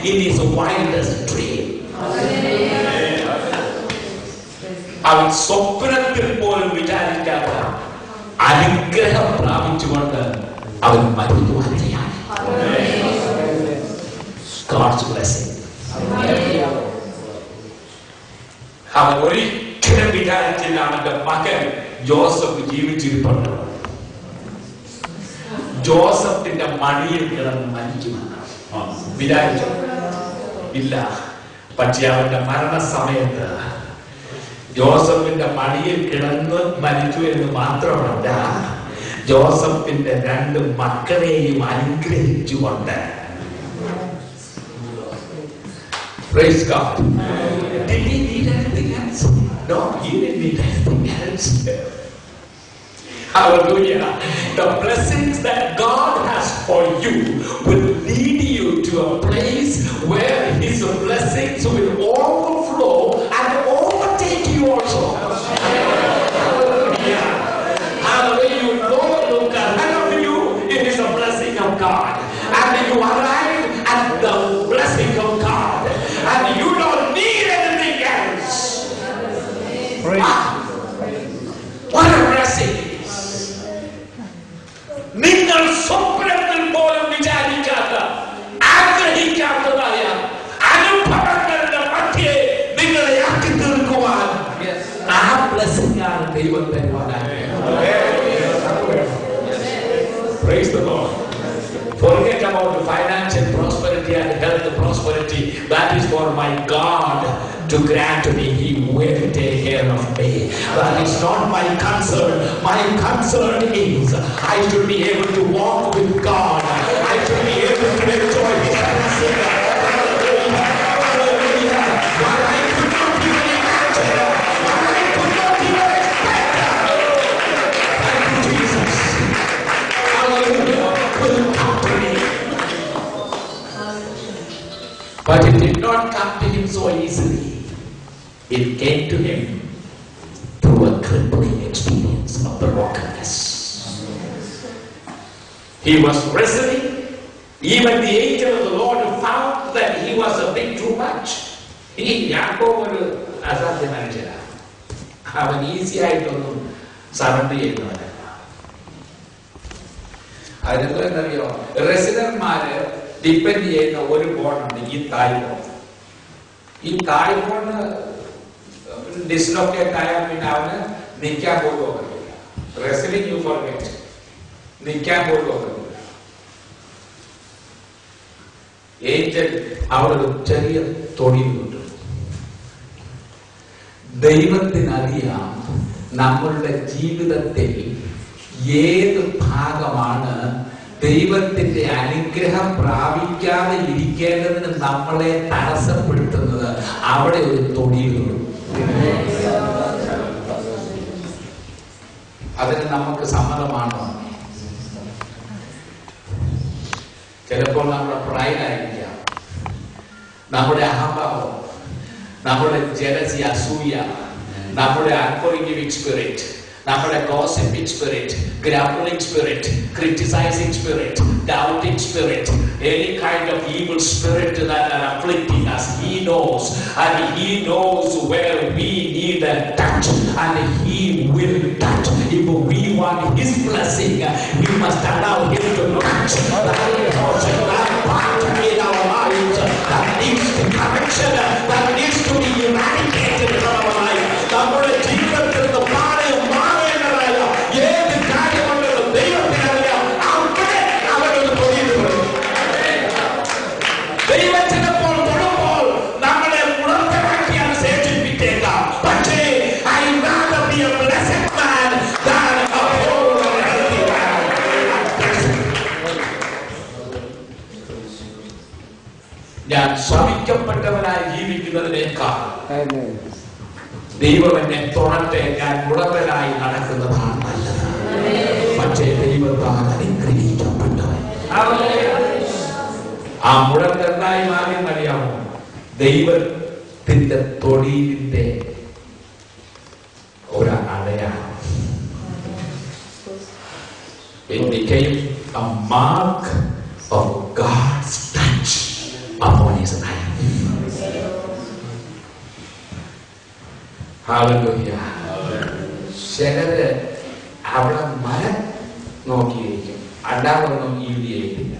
in his wildest dream. അവൻ സ്വപ്നത്തിൽ പോലും വിചാരിക്കാത്ത അനുഗ്രഹം പ്രാപിച്ചുകൊണ്ട് അവൻ മരിക്കുവാൻ തയ്യാറായി. God's blessing. അവൻ ഒരിക്കലും വിചാരിച്ചില്ല അവന്റെ മകൻ ജോസഫ് ജീവിച്ചിരിപ്പുണ്ട്, ജോസഫിന്റെ മടിയിൽ കിടന്ന് മരിക്കുമെന്ന് വിചാരിച്ചു ഇല്ല. പക്ഷെ അവന്റെ മരണസമയത്ത് ജോസഫിന്റെ മടിയിൽ കിടന്ന് മരിച്ചു എന്ന് മാത്രമല്ല, ജോസഫിന്റെ 2 മക്കളെയും അനുഗ്രഹിച്ചുകൊണ്ട്. Praise God. Did he need anything else? No, he didn't need anything else. Hallelujah. The blessings that God has for you will lead you to a place where his blessings will overflow and overtake you also. Hallelujah. Hallelujah. You know, look ahead of you, it is a blessing of God. And you arrive at the blessing of God. And you don't need anything else. What a blessing. നിങ്ങൾ സ്വപ്നത്തിൽ പോലും വിചാരിക്കാത്ത ആഗ്രഹിക്കാത്തതായ അനുഭവങ്ങളുടെ മധ്യേ നിങ്ങളെ ആക്കി തീർക്കുവാൻ ആ ബ്ലെസ്സിംഗ് ആണ് ദൈവം തരുവാനായി. Praise the Lord. Forget about the financial prosperity and health prosperity. That is for my God to grant me. He will take care of me. That is not my concern. My concern is I should be able to walk with God. I should be able to enjoy His blessing. What I could not even imagine. What I could not even expect. Thank you, Jesus. Hallelujah. Will come to me. But it did not come to him so easily. It came to him through a crippling experience of brokenness. He was wrestling. Even the angel of the Lord found that he was a bit too much. Yaakov ഒരു അസാധ്യ മനുഷ്യനാണ്. അവൻ easy ആയിട്ടൊന്നും surrender ചെയ്യുന്നവനല്ല. അതിനെന്തറിയോ, റെസിഡന്റ്മാര് depend ചെയ്യുന്ന ഒരു ബോണുണ്ട്, ഈ തായ് bone. ഈ തായ് born dislocate ആയാൽ പിന്നെ അവന് നിൽക്കാൻ പോലും ഒക്കത്തില്ല. റെസ്ലിംഗ് യു ഫോർഗെറ്റ്, നിൽക്കാൻ പോലും ഒക്കത്തില്ല. ഏഞ്ചൽ അവിടെ ഒരു ചെറിയ തൊഴിൽ കിട്ടും. ദൈവത്തിനറിയാം നമ്മളുടെ ജീവിതത്തിൽ ഏത് ഭാഗമാണ് ദൈവത്തിന്റെ അനുഗ്രഹം പ്രാപിക്കാതെ ഇരിക്കേണ്ടതിന് നമ്മളെ തടസ്സപ്പെടുത്തുന്നത്. അവിടെ ഒരു തൊഴിലുള്ളൂ. അതിന് നമുക്ക് സമ്മതമാണോ? ചിലപ്പോൾ നമ്മുടെ പ്രൈഡായിരിക്കാം, നമ്മുടെ അഹംഭാവം, നമ്മുടെ ജലസി, അസൂയ, നമ്മുടെ അൺഫോർഗിവിംഗ് സ്പിരിറ്റ്, നമ്മുടെ gossiping spirit, grumbling spirit, criticizing spirit, doubting spirit, any kind of evil spirit that are afflicting us, he knows, and he knows where we need a touch, and he will touch. If we want his blessing, we must allow him to touch that portion, that part in our lives that needs the correction, that needs to be eradicated from our life. നമ്മുടെ ജീവിതത്തിൽ ഏത് കാര്യമുണ്ടെന്ന് ദൈവത്തിനറിയാം. അവിടെ അവരൊരു തൊഴിലുണ്ട്. ദൈവം ചിലപ്പോൾ തൊടുമ്പോൾ നമ്മളെ ഉണർത്തമാക്കിയാണ് ശേഷിപ്പിച്ചേക്കാം. പക്ഷേ ഞാൻ ശപിക്കപ്പെട്ടവനായി ജീവിക്കുന്നതിനേക്കാൾ ദൈവം എന്നെ തൊടട്ടെ, ഞാൻ മുടവനായി നടക്കുന്നതാണ് നല്ലത്. പക്ഷേ ദൈവത്താൽ അനുഗ്രഹിക്കപ്പെട്ടവൻ ആ മുടന്തനായി മാറി അറിയാമോ? ദൈവത്തിന്റെ തൊഴിലിന്റെ ഒരു അടയാളം. It became a mark of God's touch upon him. ചിലര് അവിടെ മരം നോക്കിയിരിക്കും, അല്ലാതൊന്നും ഈട് ചെയ്യില്ല.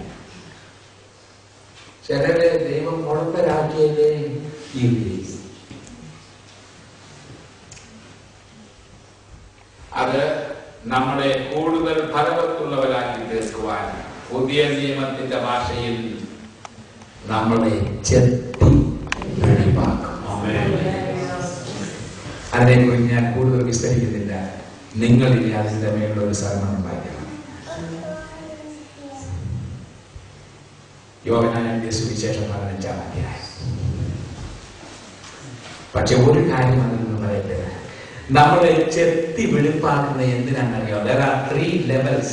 ചിലര് ദൈവം മുടന്തരാക്കിയതേ ഈട് ചെയ്യും. അത് നമ്മളെ കൂടുതൽ ഫലവത്തുള്ളവരാക്കി തീർക്കുവാൻ പുതിയ നിയമത്തിന്റെ ഭാഷയിൽ നമ്മളെ ചെത്തി വെളിവാക്കും. അതിനെക്കുറിച്ച് ഞാൻ കൂടുതൽ വിസ്തരിക്കുന്നില്ല. നിങ്ങളിനി അതിന്റെ മേലൊരു സർമ്മം ഉണ്ടാക്കണം. യോഹന്നാന്റെ സുവിശേഷം 15-ാം അധ്യായം. പക്ഷെ ഒരു കാര്യം അതിൽ നിന്ന് പറയട്ടെ, നമ്മളെ ചെത്തി വെളിപ്പാക്കുന്ന എന്തിനാണെന്നറിയോ? There are 3 levels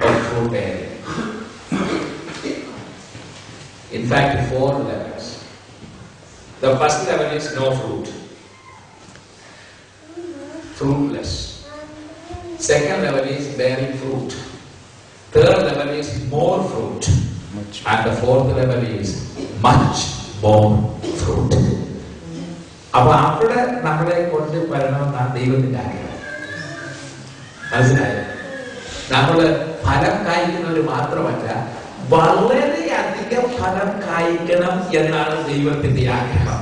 of fruit bearing. In fact, 4 levels. The first level is no fruit, fruitless. Second level is bearing fruit. Third level is more fruit. And the fourth level is much more fruit. അപ്പൊ അവിടെ നമ്മളെ കൊണ്ട് വരണമെന്നാണ് ദൈവത്തിന്റെ ആഗ്രഹം. മനസ്സിലായോ? നമ്മള് ഫലം കായ്ക്കുന്നവർ മാത്രമല്ല, വളരെയധികം ഫലം കായ്ക്കണം എന്നാണ് ദൈവത്തിന്റെ ആഗ്രഹം.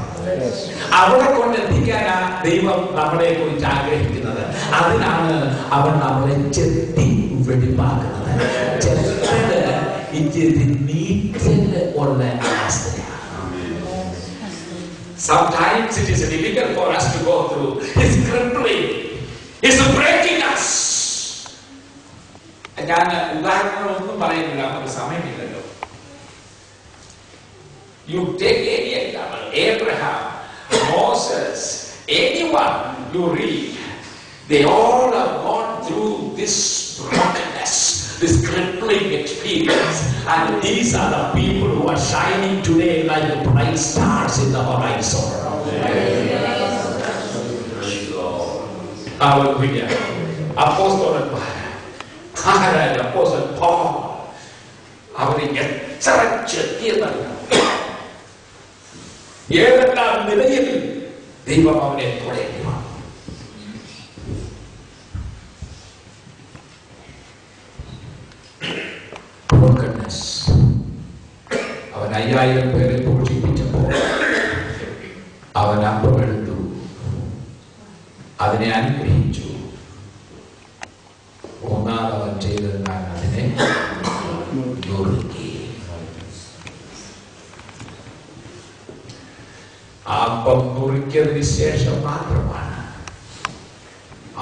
അവിടെ കൊണ്ടെത്തിക്കാനാ ദൈവം നമ്മളെ കുറിച്ച് ആഗ്രഹിക്കുന്നത്. അതിനാണ് അവൻ നമ്മളെ ചെത്തി വെളിവാക്കുന്നത്. ചെറുത് ഇച്ചിരി നീറ്റില് ഉള്ള അവസ്ഥയാണ്. Sometimes it is difficult for us to go through. It's crippling. It's breaking us. ഞാൻ ഉദാഹരണങ്ങളൊന്നും പറയുന്നില്ല, നമുക്ക് സമയമില്ലല്ലോ. You take any example, Abraham, Moses, anyone you read, they all have gone through this brokenness, this crippling experience, and these are the people who are shining today like the bright stars in the horizon. Hallelujah. Apostle Paul, അവരെ എത്ര ചെത്തിയതല്ല, ഏതെല്ലാം നിലയിൽ ദൈവം അവനെ തുടങ്ങി. അവൻ 5000 പേരെ പോഷിപ്പിച്ചപ്പോൾ അവൻ അപ്പമെടുത്തു, അതിനെ അനുഗ്രഹിച്ചു. മൂന്നാമവൻ ചെയ്തത് ഞാൻ അതിനെ നുറുക്കി. അപ്പം നുറുക്കിയതിന് ശേഷം മാത്രമാണ്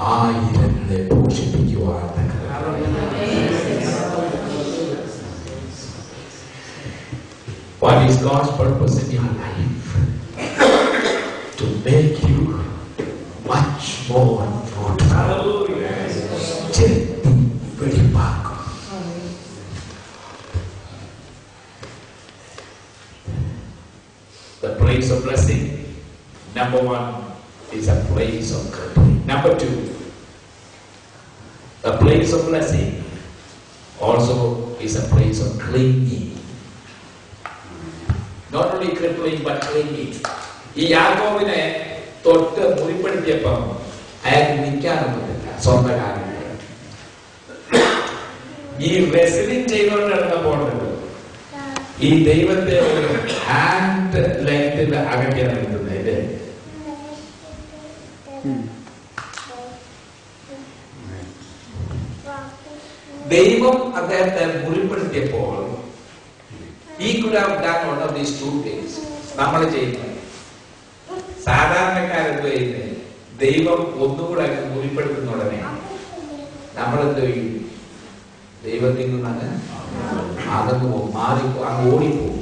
1000 പോഷിപ്പിക്കുവാൻ. What is God's purpose in your life? To make you much more fruitful. The place of blessing, number 1, is a place of crippling. Number 2, the place of blessing also is a place of clinging. Not only crippling but clinging. ഈ യാക്കോബിനെ തൊട്ട് മുറിപ്പെടുത്തിയപ്പം അയാൾക്ക് നിൽക്കാനൊന്നുമില്ല, സ്വന്തം കാര്യം. ഈ റെസിലിംഗ് ചെയ്തുകൊണ്ട് നടന്നപ്പോൾ ഈ ദൈവത്തെ ഒരു ഹാൻഡ് ലെങ്ത്തിൽ അകറ്റിയാണ് നിൽക്കുന്നത്. ദൈവം അദ്ദേഹത്തെ മുറിപ്പെടുത്തിയപ്പോൾ he could have done one of these 2 things. നമ്മൾ ചെയ്യുന്നത് സാധാരണക്കാരെന്ത് ചെയ്യുന്നത്, ദൈവം ഒന്നുകൂടെ മുറിപ്പെടുത്തുന്ന ഉടനെ നമ്മളെന്ത് ചെയ്യും? ദൈവത്തിൽ നിന്നങ്ങ് അകന്നു പോകും, മാറിപ്പോ, അങ്ങ് ഓടിപ്പോവും.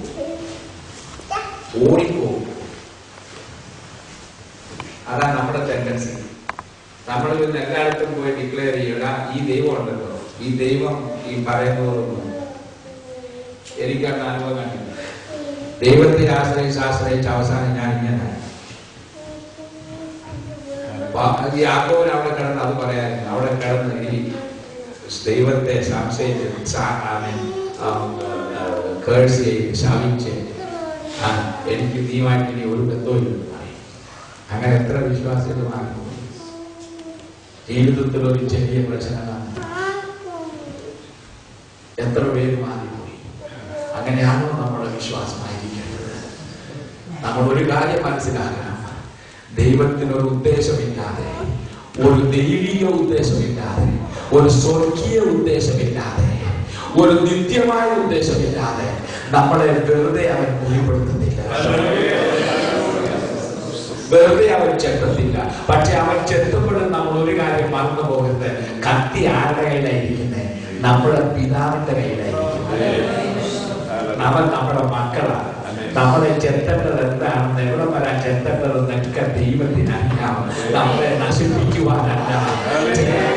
അതാണ് നമ്മുടെ ടെൻഡൻസി. നമ്മൾ ഇന്ന് എല്ലായിടത്തും പോയി ഡിക്ലെയർ ചെയ്യണ ഈ ദൈവം ഉണ്ടല്ലോ, ഈ ദൈവം ഈ പറയുന്നതൊന്നും എനിക്കാണ് അനുഭവം കണ്ടില്ല. ദൈവത്തെ ആശ്രയിച്ച് അവസാനം ഞാൻ ഇങ്ങനെ യാക്കോബിന് അവിടെ കിടന്ന് അത് പറയായിരുന്നു. അവിടെ കിടന്ന് ഈ ദൈവത്തെ സംശയിച്ച് കേഴ്സ് ചെയ്ത് ശാപിച്ച് എനിക്ക് നീയുമായിട്ട് ഇനി ഒരു ബന്ധവും പറയും. അങ്ങനെ എത്ര വിശ്വാസികൾ മാറിപ്പോയി. ജീവിതത്തിൽ ഒരു ചെറിയ പ്രശ്നമാണ്, എത്ര പേര് മാറിപ്പോയി. അങ്ങനെയാണോ നമ്മുടെ വിശ്വാസമായിരിക്കേണ്ടത്? നമ്മൾ ഒരു കാര്യം മനസ്സിലാക്കണം, ദൈവത്തിനൊരു ഉദ്ദേശമില്ലാതെ, ഒരു ദൈവിക ഉദ്ദേശമില്ലാതെ, ഒരു സ്വർഗീയ ഉദ്ദേശമില്ലാതെ, ഒരു നിത്യമായ ഉദ്ദേശമില്ലാതെ നമ്മളെ വെറുതെ അവൻ മുറിപ്പെടുത്തുന്നില്ല, വെറുതെ അവൻ ചെത്തത്തില്ല. പക്ഷെ അവൻ ചെത്തുമ്പോഴും നമ്മൾ ഒരു കാര്യം മറന്നു പോകരുത്, കത്തി ആരുടെ കയ്യിലായിരിക്കുന്നത്? നമ്മുടെ പിതാവിന്റെ കയ്യിലായിരിക്കുന്നത്. അവൻ നമ്മുടെ മക്കളാണ്. നമ്മളെ ചെത്തേണ്ടത് എന്താണെന്ന്, എവിടെ വരാൻ ചെത്തേണ്ടതെന്നൊക്കെ ദൈവത്തിനറിയാം. നമ്മളെ നശിപ്പിക്കുവാനല്ല.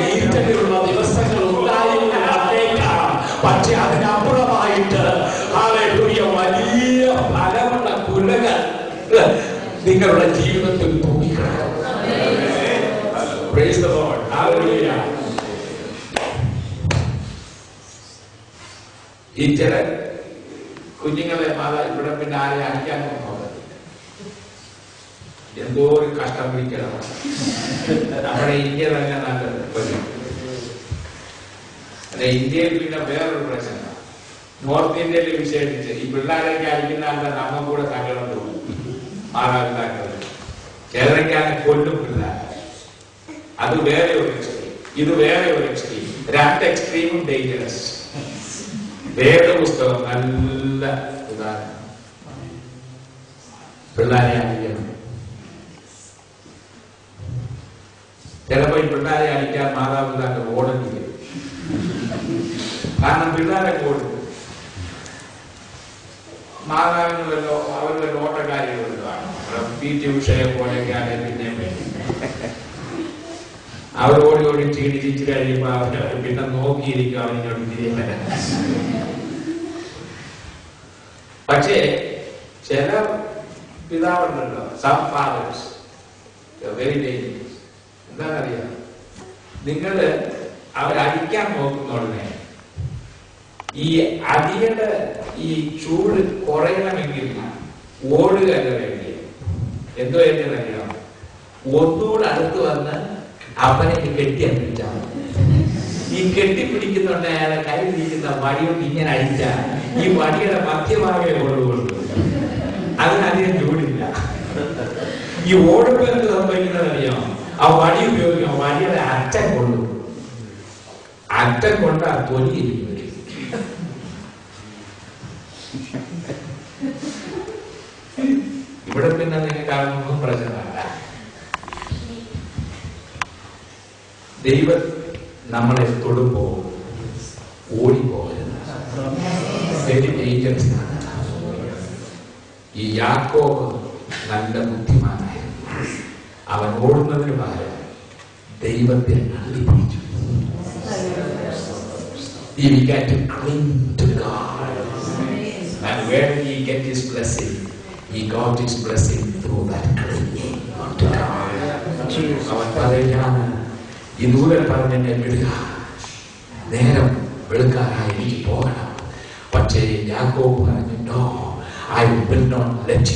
നീറ്റലുള്ള ദിവസങ്ങൾ ഉണ്ടായിരിക്കാം, പക്ഷെ അതിനപ്പുറമായിട്ട് വലിയ ഫലമുള്ള കുലകൾ നിങ്ങളുടെ ജീവിതത്തിൽ തൂങ്ങിക്കിടക്കും. Praise the Lord. Hallelujah. ഈ ചില കുഞ്ഞുങ്ങളെ ഇവിടെ പിന്നെ ആരെ അടിക്കാനൊന്നും നോക്കത്തില്ല. എന്തോ ഒരു കഷ്ടം പിടിക്കണം. നമ്മുടെ ഇന്ത്യ തന്നെ നല്ലത്. അല്ലെ, ഇന്ത്യയിൽ പിന്നെ വേറൊരു പ്രശ്നം, നോർത്ത് ഇന്ത്യയിൽ വിശേഷിച്ച് ഈ പിള്ളേരൊക്കെ അടിക്കുന്ന ആളുടെ നമ്മ കൂടെ സങ്കടം തോന്നും. മാതാപിതാക്കൾ ചിലരൊക്കെയാണ് കൊല്ലും പിള്ളേർ. അത് വേറെ ഒരു എക്സ്ട്രീം, ഇത് വേറെ ഒരു എക്സ്ട്രീം. രണ്ട് എക്സ്ട്രീമും ഡേഞ്ചറസ്. വേദപുസ്തകം നല്ല ഉദാഹരണം. പിള്ളേരെ അടിക്കണം. ചിലപ്പോൾ ഈ പിള്ളേരെ അടിക്കാൻ മാതാപിതാക്കൾ ഓടേണ്ടി വരും. കാരണം പിള്ളേരെ ഓടും. മാതാവിന് വല്ലോ അവർ വല്ല ഓട്ടക്കാരികളല്ലോ ആണ്. PT ഉഷയെ പോലെയൊക്കെയാണ്. പിന്നെ അവർ ഓടി ഓടി ക്ഷീണിച്ച് കഴിയുമ്പോ അവർ പിന്നെ നോക്കിയിരിക്കും അവരിങ്ങോട്ട് തിരികെ. പക്ഷേ ചില പിതാവുണ്ടല്ലോ, സം ഫാദേഴ്സ് വെരി ഡേഞ്ചറസ്. എന്താണെന്നറിയാം, നിങ്ങള് അവരടിക്കാൻ നോക്കുന്നുടനെ ഈ അടിയുടെ ഈ ചൂട് കുറയണമെങ്കിൽ ഓടുക എന്ന് വേണ്ടി എന്തോ എന്നറിയാം, ഒന്നുകൂടെ അടുത്ത് വന്ന് അവനെ കെട്ടിയടിച്ചാൽ, ഈ കെട്ടിപ്പിടിക്കുന്നുണ്ട് അയാളെ കയ്യിലിരിക്കുന്ന വടിയോട്ട് ഇങ്ങനെ അടിച്ചാൽ ഈ വടിയുടെ മധ്യഭാഗേ കൊള്ളുകൊള്ളു. അതിനധികം ചൂടില്ല. ഈ ഓടുമ്പോൾ എന്ത് സംഭവിക്കുന്നതറിയാം, ആ വടി ഉപയോഗിക്കാം, വടിയുടെ അറ്റം കൊള്ളും. അറ്റം കൊണ്ട് ആ തൊലിയിരിക്കും. ഇവിടെ പിന്നെ നിങ്ങൾക്ക് അതൊന്നും പ്രശ്നമല്ല. ദൈവം നമ്മളെ തൊടുമ്പോ ഓടിപ്പോകരുത്. ഈ യാക്കോബ് നല്ല ബുദ്ധിമാനായിരുന്നു. അവൻ ഓടുന്നതിന് പകരം ദൈവത്തെ അള്ളിപ്പിടിച്ചു. He began to cling to God. And where did he get his blessing? He got his blessing through that clinging to God. അവൻ പറയുകയാണ്, ഈ ദൂരെ പറഞ്ഞെന്നെ വിടുക, നേരം വെളുക്കാനായി എനിക്ക് പോകണം. പക്ഷേ യാക്കോബ് പറഞ്ഞു, no, I will not let you